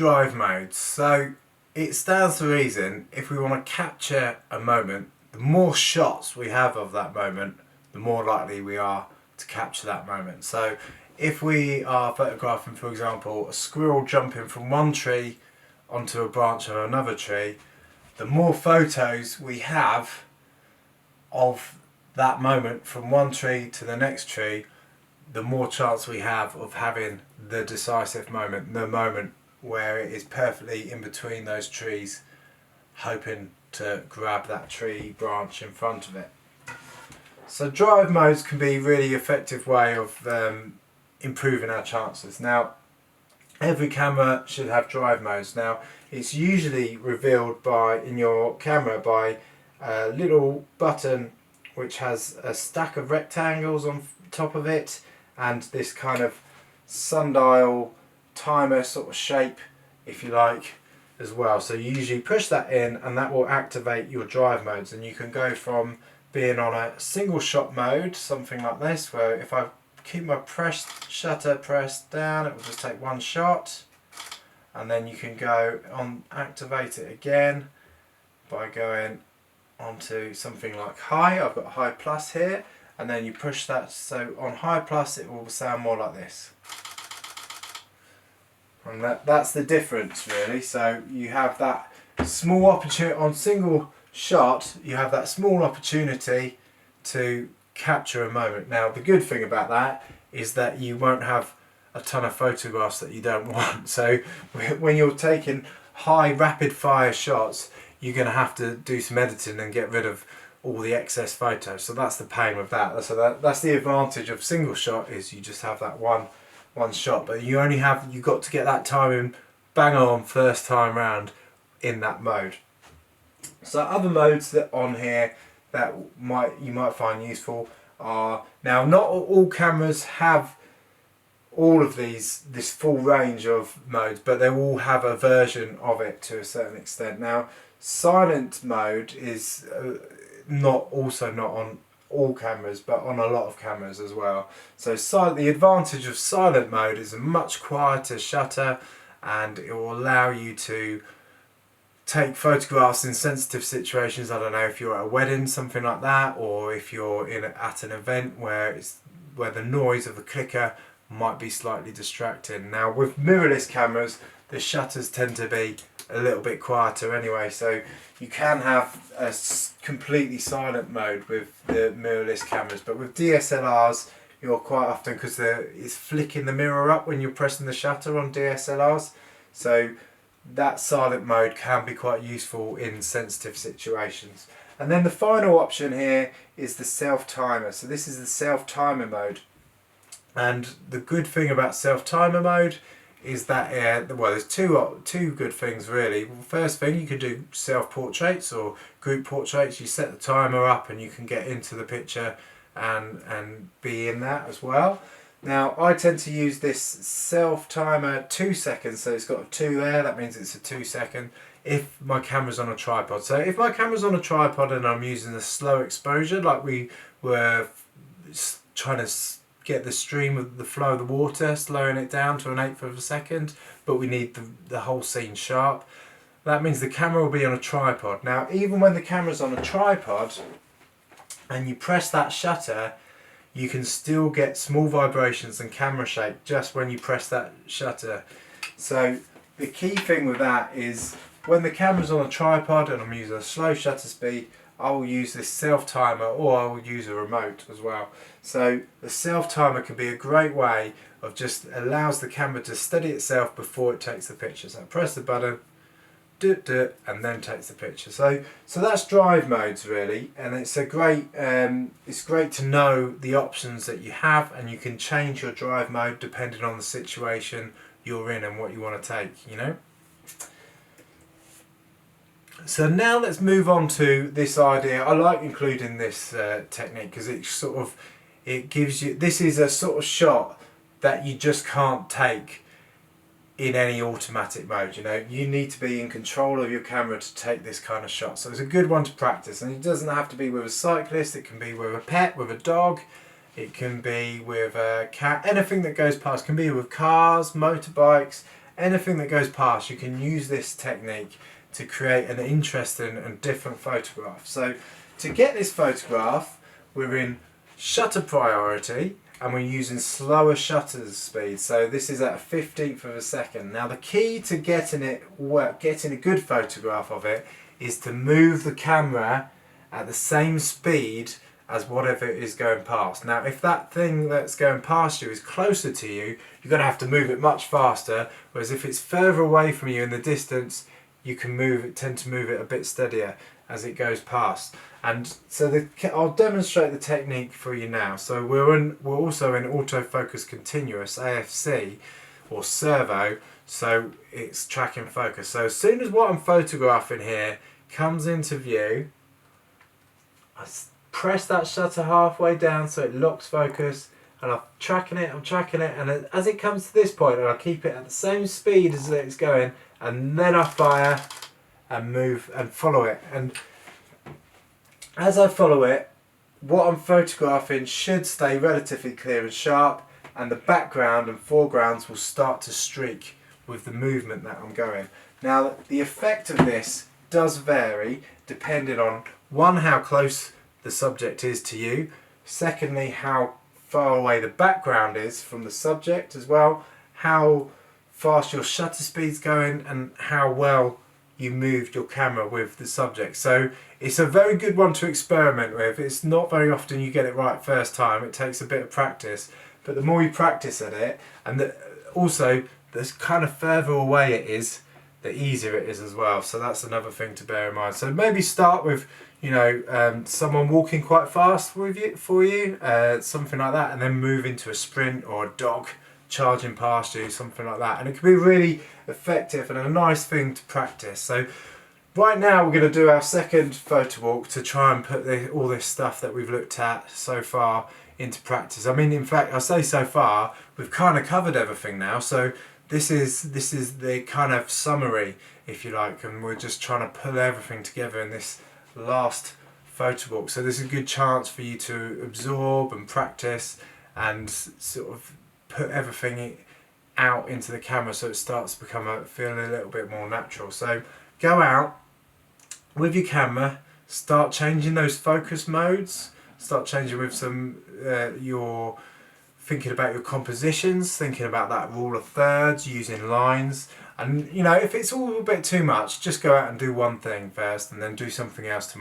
drive modes. So it stands to reason, if we want to capture a moment, the more shots we have of that moment, the more likely we are to capture that moment. So if we are photographing, for example, a squirrel jumping from one tree onto a branch of another tree, the more photos we have of that moment from one tree to the next tree, the more chance we have of having the decisive moment, the moment where it is perfectly in between those trees, hoping to grab that tree branch in front of it. So drive modes can be a really effective way of improving our chances. Now, every camera should have drive modes. Now, it's usually revealed in your camera by a little button which has a stack of rectangles on top of it and this kind of sundial timer sort of shape, if you like, as well. So you usually push that in and that will activate your drive modes, and you can go from being on a single shot mode, something like this, where if I keep my shutter pressed down, it will just take one shot, and then you can go on, activate it again by going onto something like high. I've got high plus here, and then you push that, so on high plus it will sound more like this. And that's the difference really. So you have that small opportunity on single shot, you have that small opportunity to capture a moment. Now the good thing about that is that you won't have a ton of photographs that you don't want. So when you're taking high rapid fire shots, you're going to have to do some editing and get rid of all the excess photos. So that's the pain with that. So that's the advantage of single shot, is you just have that one shot, but you've got to get that timing bang on first time round in that mode. So other modes that on here that you might find useful are, now not all cameras have all of this full range of modes, but they all have a version of it to a certain extent. Now silent mode is not on all cameras, but on a lot of cameras as well. So the advantage of silent mode is a much quieter shutter, and it will allow you to take photographs in sensitive situations. I don't know, if you're at a wedding, something like that, or if you're at an event where the noise of the clicker might be slightly distracting. Now with mirrorless cameras, the shutters tend to be a little bit quieter anyway, so you can have a completely silent mode with the mirrorless cameras, but with DSLRs you're quite often, because it's flicking the mirror up when you're pressing the shutter on DSLRs, so that silent mode can be quite useful in sensitive situations. And then the final option here is the self timer. So this is the self timer mode, and the good thing about self timer mode is that well, there's two good things really. First thing, you can do self portraits or group portraits. You set the timer up and you can get into the picture and be in that as well. Now I tend to use this self timer 2 seconds, so it's got a 2 there, that means it's a 2 second if my camera's on a tripod. So if my camera's on a tripod and I'm using a slow exposure, like we were trying to get the stream of the flow of the water, slowing it down to 1/8 of a second, but we need the whole scene sharp, that means the camera will be on a tripod. Now even when the camera's on a tripod and you press that shutter, you can still get small vibrations and camera shake just when you press that shutter. So the key thing with that is, when the camera's on a tripod and I'm using a slow shutter speed, I will use this self timer, or I will use a remote as well. So the self timer can be a great way of just allows the camera to steady itself before it takes the picture. So I press the button, and then takes the picture. So that's drive modes really, and it's great to know the options that you have, and you can change your drive mode depending on the situation you're in and what you want to take, you know. So now let's move on to this idea. I like including this technique because it gives you, this is a sort of shot that you just can't take in any automatic mode. You know, you need to be in control of your camera to take this kind of shot. So it's a good one to practice, and it doesn't have to be with a cyclist, it can be with a pet, with a dog, it can be with a cat, anything that goes past. It can be with cars, motorbikes, anything that goes past, you can use this technique to create an interesting and different photograph. So to get this photograph, we're in shutter priority and we're using slower shutter speed. So this is at a 15th of a second. Now the key to getting a good photograph of it is to move the camera at the same speed as whatever is going past. Now if that thing that's going past you is closer to you, you're going to have to move it much faster, whereas if it's further away from you in the distance, you can tend to move it a bit steadier as it goes past. And so I'll demonstrate the technique for you now. So we're also in autofocus continuous, AFC, or servo, so it's tracking focus. So as soon as what I'm photographing here comes into view, I press that shutter halfway down so it locks focus, and I'm tracking it, and as it comes to this point, and I keep it at the same speed as it's going, and then I fire and move and follow it. And as I follow it, what I'm photographing should stay relatively clear and sharp, and the background and foregrounds will start to streak with the movement that I'm going. Now the effect of this does vary depending on, one, how close the subject is to you, secondly how far away the background is from the subject as well, how fast your shutter speed's going, and how well you moved your camera with the subject. So it's a very good one to experiment with. It's not very often you get it right first time. It takes a bit of practice, but the more you practice at it, and also the kind of further away it is, the easier it is as well. So that's another thing to bear in mind. So maybe start with, you know, someone walking quite fast for you, something like that, and then move into a sprint, or a dog charging past you, something like that. And it can be really effective and a nice thing to practice. So right now we're going to do our second photo walk to try and put all this stuff that we've looked at so far into practice. I mean, in fact, I say so far, we've kind of covered everything now. So this is the kind of summary, if you like, and we're just trying to pull everything together in this last photo walk. So this is a good chance for you to absorb and practice and sort of put everything out into the camera so it starts to feel a little bit more natural. So go out with your camera, start changing those focus modes, start changing with some your thinking about your compositions, thinking about that rule of thirds, using lines. And you know, if it's all a bit too much, just go out and do one thing first and then do something else tomorrow.